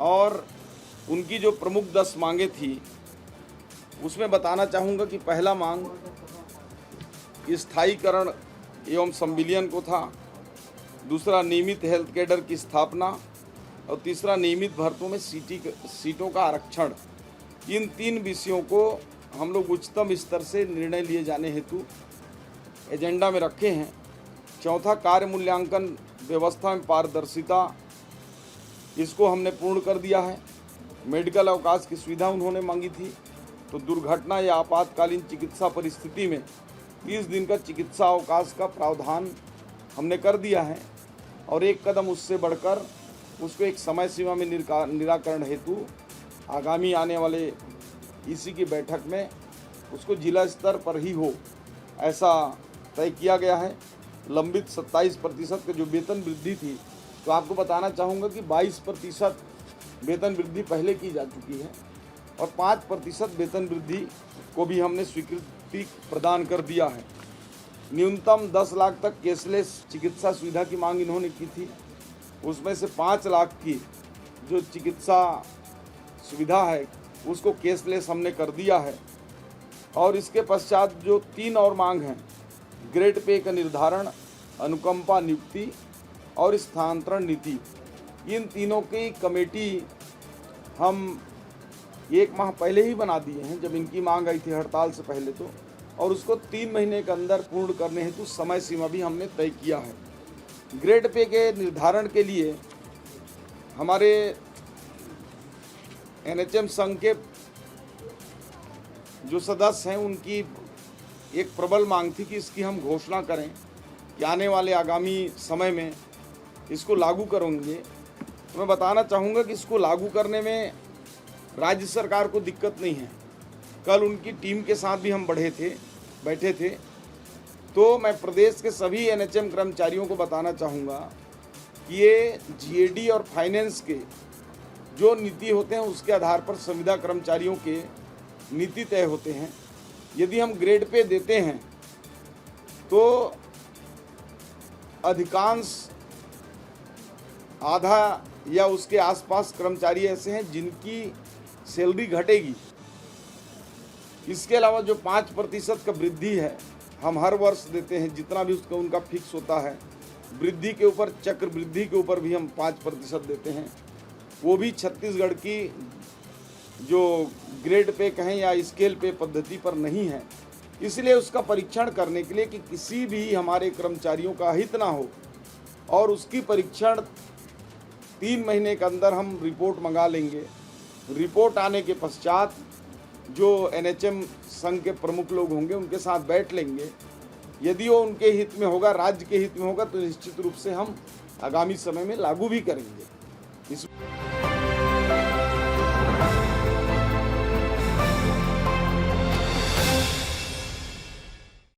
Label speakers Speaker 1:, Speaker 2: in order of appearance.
Speaker 1: और उनकी जो प्रमुख 10 मांगे थी उसमें बताना चाहूँगा कि पहला मांग स्थायीकरण एवं संविलियन को था, दूसरा नियमित हेल्थ कैडर की स्थापना और तीसरा नियमित भर्तियों में सीटों का आरक्षण। इन 3 विषयों को हम लोग उच्चतम स्तर से निर्णय लिए जाने हेतु एजेंडा में रखे हैं। चौथा, कार्य मूल्यांकन व्यवस्था में पारदर्शिता, इसको हमने पूर्ण कर दिया है। मेडिकल अवकाश की सुविधा उन्होंने मांगी थी, तो दुर्घटना या आपातकालीन चिकित्सा परिस्थिति में 30 दिन का चिकित्सा अवकाश का प्रावधान हमने कर दिया है और एक कदम उससे बढ़कर उसको एक समय सीमा में निराकरण हेतु आगामी आने वाले इसी की बैठक में उसको जिला स्तर पर ही हो, ऐसा तय किया गया है। लंबित 27% का जो वेतन वृद्धि थी, तो आपको बताना चाहूँगा कि 22% वेतन वृद्धि पहले की जा चुकी है और 5% वेतन वृद्धि को भी हमने स्वीकृति प्रदान कर दिया है। न्यूनतम 10 लाख तक कैशलेस चिकित्सा सुविधा की मांग इन्होंने की थी, उसमें से 5 लाख की जो चिकित्सा सुविधा है उसको कैशलेस हमने कर दिया है। और इसके पश्चात जो 3 और मांग हैं, ग्रेड पे का निर्धारण, अनुकंपा नियुक्ति और स्थानांतरण नीति, इन तीनों की कमेटी हम 1 माह पहले ही बना दिए हैं जब इनकी मांग आई थी हड़ताल से पहले, तो और उसको 3 महीने के अंदर पूर्ण करने हेतु समय सीमा भी हमने तय किया है। ग्रेड पे के निर्धारण के लिए हमारे एनएचएम संघ के जो सदस्य हैं उनकी एक प्रबल मांग थी कि इसकी हम घोषणा करें कि आने वाले आगामी समय में इसको लागू करेंगे। तो मैं बताना चाहूँगा कि इसको लागू करने में राज्य सरकार को दिक्कत नहीं है। कल उनकी टीम के साथ भी हम बैठे थे, तो मैं प्रदेश के सभी एनएचएम कर्मचारियों को बताना चाहूँगा कि ये जीएडी और फाइनेंस के जो नीति होते हैं उसके आधार पर संविदा कर्मचारियों के नीति तय होते हैं। यदि हम ग्रेड पे देते हैं तो अधिकांश आधा या उसके आसपास कर्मचारी ऐसे हैं जिनकी सैलरी घटेगी। इसके अलावा जो 5% का वृद्धि है हम हर वर्ष देते हैं, जितना भी उसका उनका फिक्स होता है, वृद्धि के ऊपर चक्र वृद्धि के ऊपर भी हम 5% देते हैं। वो भी छत्तीसगढ़ की जो ग्रेड पे कहें या स्केल पे पद्धति पर नहीं है, इसलिए उसका परीक्षण करने के लिए कि किसी भी हमारे कर्मचारियों का हित ना हो, और उसकी परीक्षण 3 महीने के अंदर हम रिपोर्ट मंगा लेंगे। रिपोर्ट आने के पश्चात जो एनएचएम संघ के प्रमुख लोग होंगे उनके साथ बैठ लेंगे। यदि वो उनके हित में होगा, राज्य के हित में होगा, तो निश्चित रूप से हम आगामी समय में लागू भी करेंगे। इस